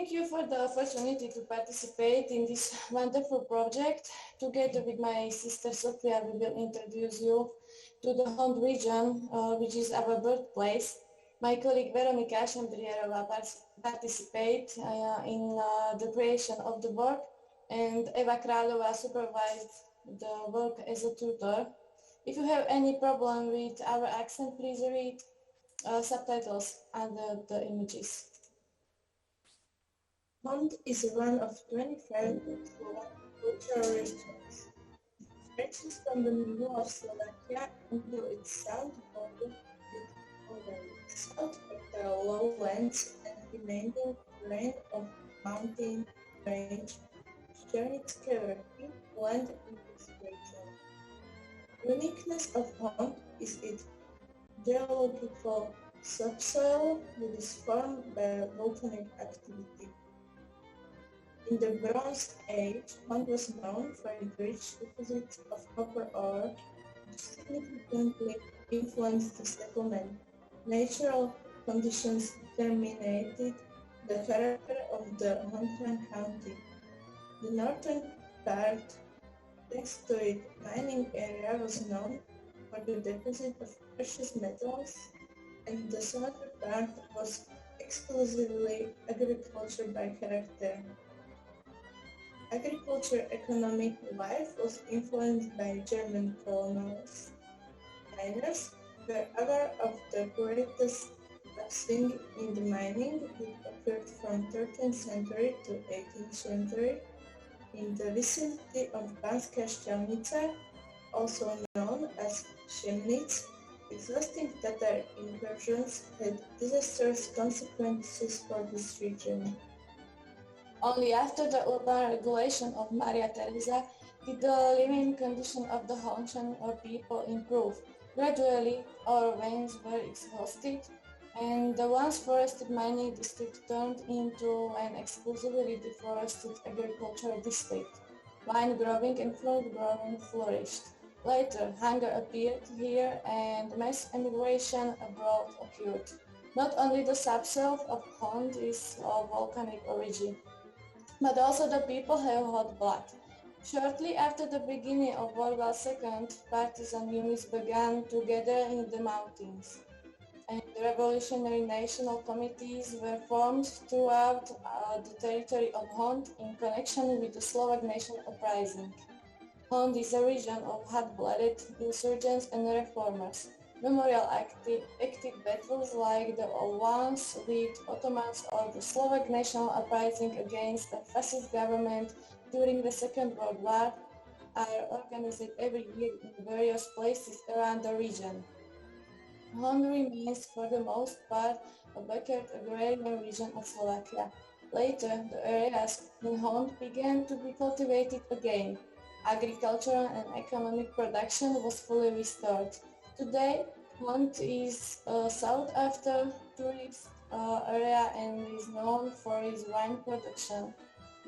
Thank you for the opportunity to participate in this wonderful project. Together with my sister Sofia, we will introduce you to the Hont region, which is our birthplace. My colleague Veronika Šembrierova participate in the creation of the work, and Eva Králova supervised the work as a tutor. If you have any problem with our accent, please read subtitles under the images. Hont is one of 25 Slovak cultural regions. It stretches from the middle of Slovakia until its south border with Hungary, south of the lowlands and remaining terrain of mountain range. Ściernickie blend in this region. Uniqueness of Hont is its geological subsoil, which is formed by volcanic activity. In the Bronze Age, Hont was known for its rich deposits of copper ore, which significantly influenced the settlement. Natural conditions determined the character of the Hontian county. The northern part, next to it, mining area was known for the deposit of precious metals, and the southern part was exclusively agriculture by character. Agriculture economic life was influenced by German colonials. Miners were aware of the greatest upswing in the mining that occurred from 13th century to 18th century in the vicinity of Banská Štiavnica, also known as Šemnic. Exhausting Tatar incursions had disastrous consequences for this region. Only after the urban regulation of Maria Theresa did the living condition of the Hontian people improve. Gradually, our veins were exhausted, and the once forested mining district turned into an exclusively deforested agricultural district. Wine growing and fruit growing flourished. Later, hunger appeared here and mass emigration abroad occurred. Not only the subsoil of Hont is of volcanic origin, but also the people have hot blood. Shortly after the beginning of World War II, partisan units began to gather in the mountains, and revolutionary national committees were formed throughout the territory of Hont in connection with the Slovak national uprising. Hont is a region of hot-blooded insurgents and reformers. Memorial active battles like the ones with Ottomans or the Slovak national uprising against the fascist government during the Second World War are organized every year in various places around the region. Hont remains for the most part a backward agrarian region of Slovakia. Later, the areas in Hont began to be cultivated again. Agricultural and economic production was fully restored. Today, Hont is a sought-after tourist area and is known for its wine production,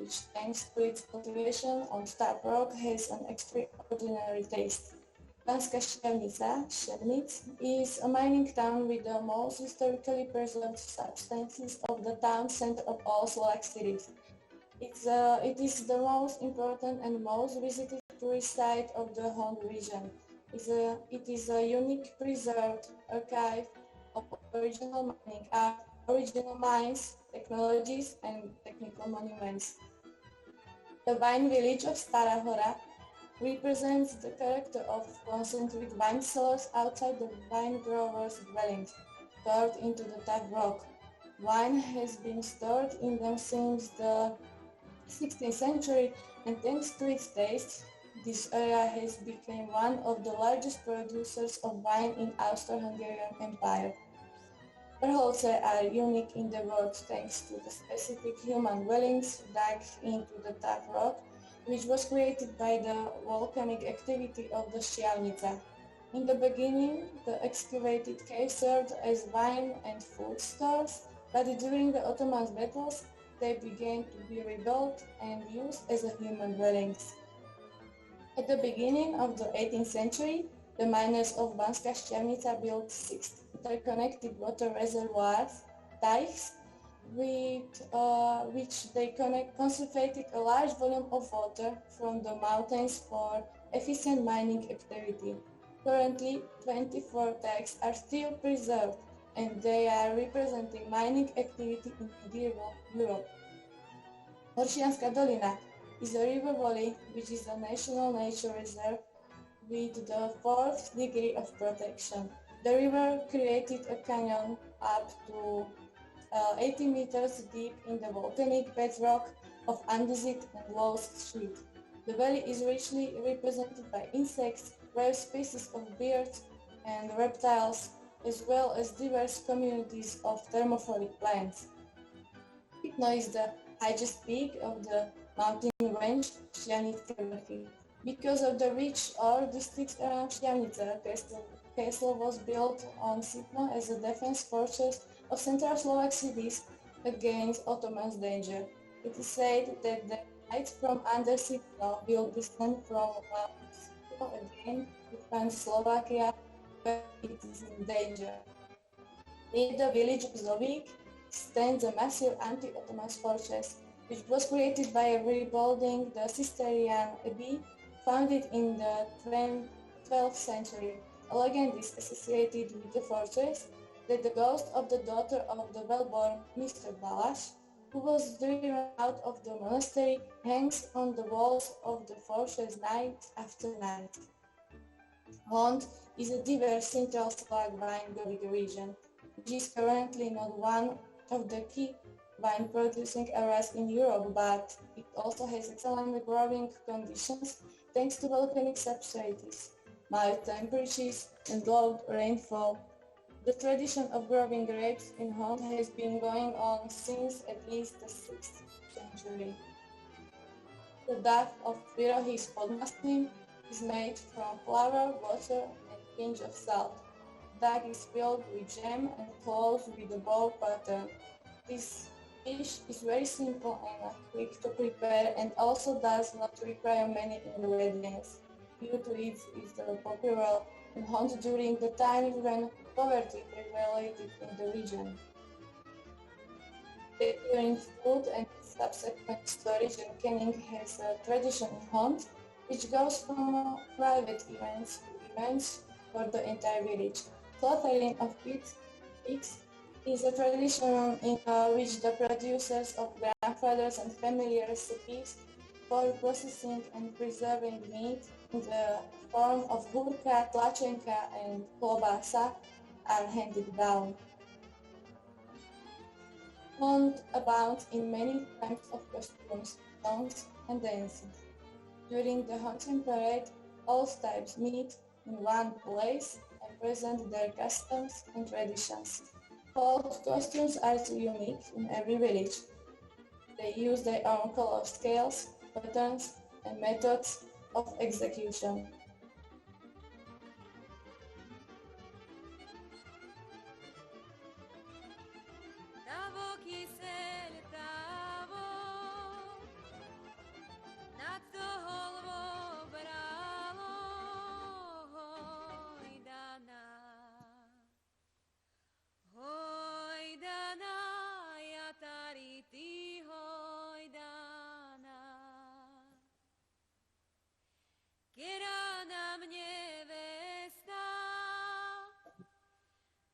which, thanks to its cultivation on tough rock, has an extraordinary taste. Banská Štiavnica, Šemnic, is a mining town with the most historically preserved substances of the town center of all Slovak cities. It is the most important and most visited tourist site of the Hont region. It is a unique preserved archive of original mining art, original mines, technologies, and technical monuments. The wine village of Stará Hora represents the character of concentric wine cellars outside the wine growers' dwellings, carved into the tough rock. Wine has been stored in them since the 16th century, and thanks to its taste, this area has become one of the largest producers of wine in Austro-Hungarian Empire. Warholzer are unique in the world thanks to the specific human dwellings dug into the tough rock, which was created by the volcanic activity of the Štiavnica. In the beginning, the excavated cave served as wine and food stores, but during the Ottoman battles, they began to be rebuilt and used as human dwellings. At the beginning of the 18th century, the miners of Banská Štiavnica built 6 interconnected water reservoirs, dikes, with which they concentrated a large volume of water from the mountains for efficient mining activity. Currently, 24 tags are still preserved, and they are representing mining activity in medieval Europe. Horšianská dolina is a river valley which is a national nature reserve with the fourth degree of protection. The river created a canyon up to 80 meters deep in the volcanic bedrock of andesite and loess sheet. The valley is richly represented by insects, rare species of birds and reptiles, as well as diverse communities of thermophilic plants. Pitno is the highest peak of the mountain range Štiavnické vrchy. Because of the rich ore districts around Štiavnica, castle was built on Sitno as a defense fortress of central Slovak cities against Ottoman's danger. It is said that the knights from under Sitno will descend from Sitno again to defend Slovakia when it is in danger. Near the village of Zovík stands a massive anti-Ottoman fortress, which was created by rebuilding the Cistercian abbey founded in the 12th century. A legend is associated with the fortress that the ghost of the daughter of the well-born Mr. Balash, who was driven out of the monastery, hangs on the walls of the fortress night after night. Hont is a diverse Central Slovak wine-growing region, which is currently not one of the key wine-producing areas in Europe, but it also has excellent growing conditions thanks to volcanic substrates, mild temperatures, and low rainfall. The tradition of growing grapes in Hont has been going on since at least the 6th century. The duck of Pirohy s Podmastím is made from flour, water, and a pinch of salt. The duck is filled with jam and closed with a bow pattern. This dish is very simple and quick to prepare and also does not require many ingredients due to its popular in Hont during the times when poverty prevailed in the region. Preparing food and subsequent storage and canning has a tradition in Hont, which goes from private events to events for the entire village. Slaughtering of pigs is a tradition in which the producers of grandfathers and family recipes for processing and preserving meat in the form of hurka, tlačenka, and klobasa are handed down. Hont abounds in many types of costumes, songs, and dances. During the hunting parade, all types meet in one place and present their customs and traditions. All costumes are unique in every village. They use their own color scales, patterns, and methods of execution.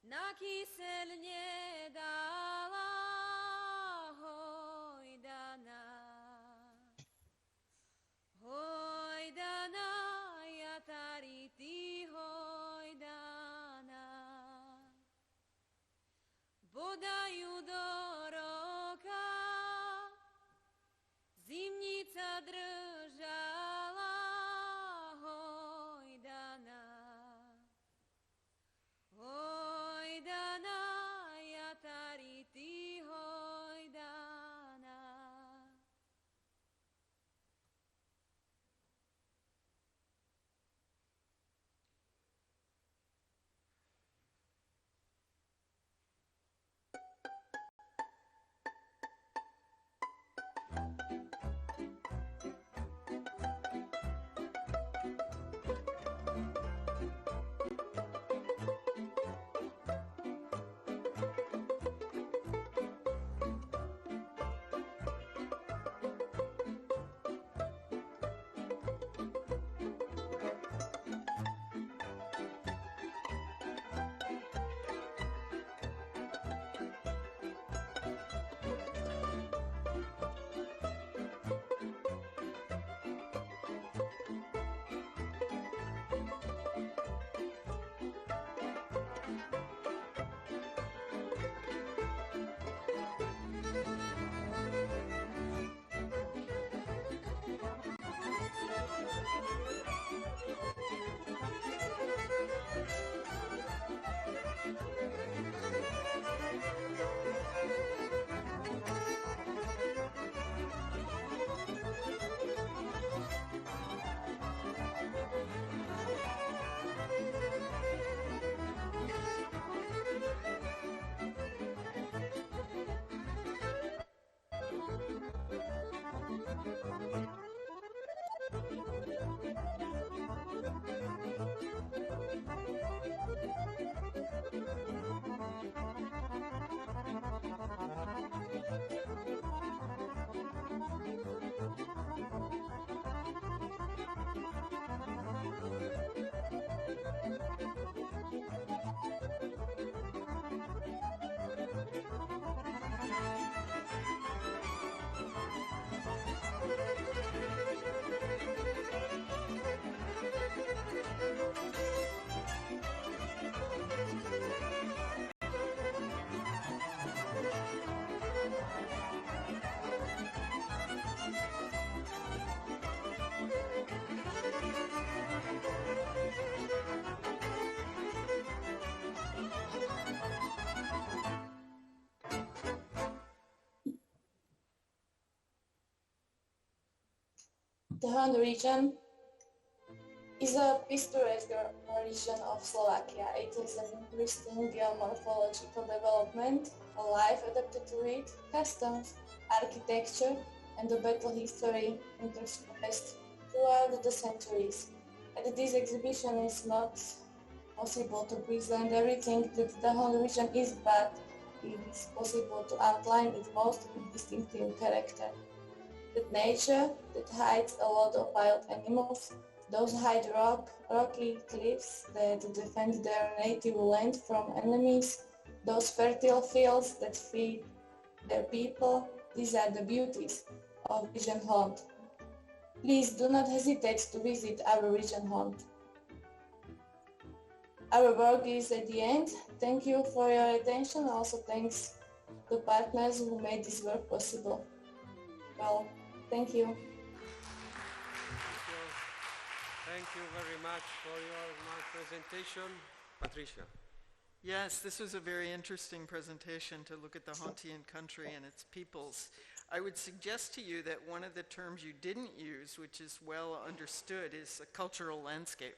Na kyseľ nedala hojdana. Hojdana, ja tari ty hojdana. Bodajú do roka, zimnica držala hojdana. Hojdana, ja tari The Hont region is a picturesque region of Slovakia. It is an interesting geomorphological development, a life adapted to it, customs, architecture, and the battle history interspersed throughout the centuries. At this exhibition is not possible to present everything that the whole region is, but it is possible to outline its most distinctive character. That nature that hides a lot of wild animals, those rocky cliffs that defend their native land from enemies, those fertile fields that feed their people, these are the beauties of Region Hont. Please do not hesitate to visit our Region Hont. Our work is at the end. Thank you for your attention. Also thanks to partners who made this work possible. Well, thank you. Thank you very much for your presentation. Patricia. Yes, this was a very interesting presentation to look at the Hontian country and its peoples. I would suggest to you that one of the terms you didn't use, which is well understood, is a cultural landscape,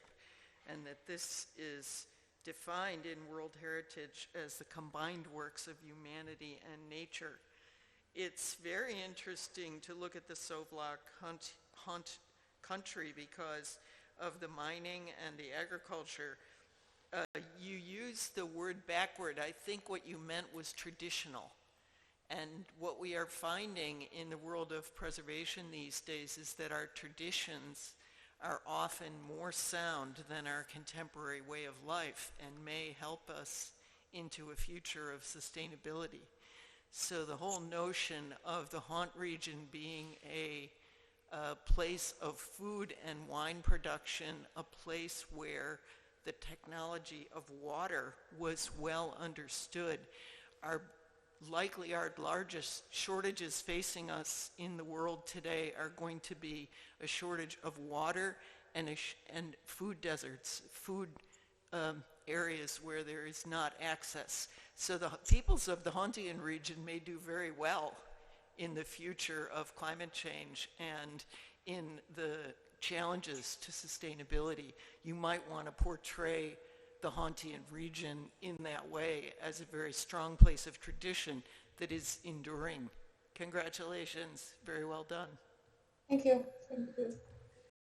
and that this is defined in World Heritage as the combined works of humanity and nature. It's very interesting to look at the Slovak Hont country because of the mining and the agriculture. You used the word backward. I think what you meant was traditional. And what we are finding in the world of preservation these days is that our traditions are often more sound than our contemporary way of life and may help us into a future of sustainability. So the whole notion of the Hont region being a place of food and wine production, a place where the technology of water was well understood, are likely our largest shortages facing us in the world today are going to be a shortage of water and food deserts, food areas where there is not access. So the peoples of the Hontian region may do very well in the future of climate change and in the challenges to sustainability. You might want to portray the Hontian region in that way as a very strong place of tradition that is enduring. Congratulations, very well done. Thank you. Thank you.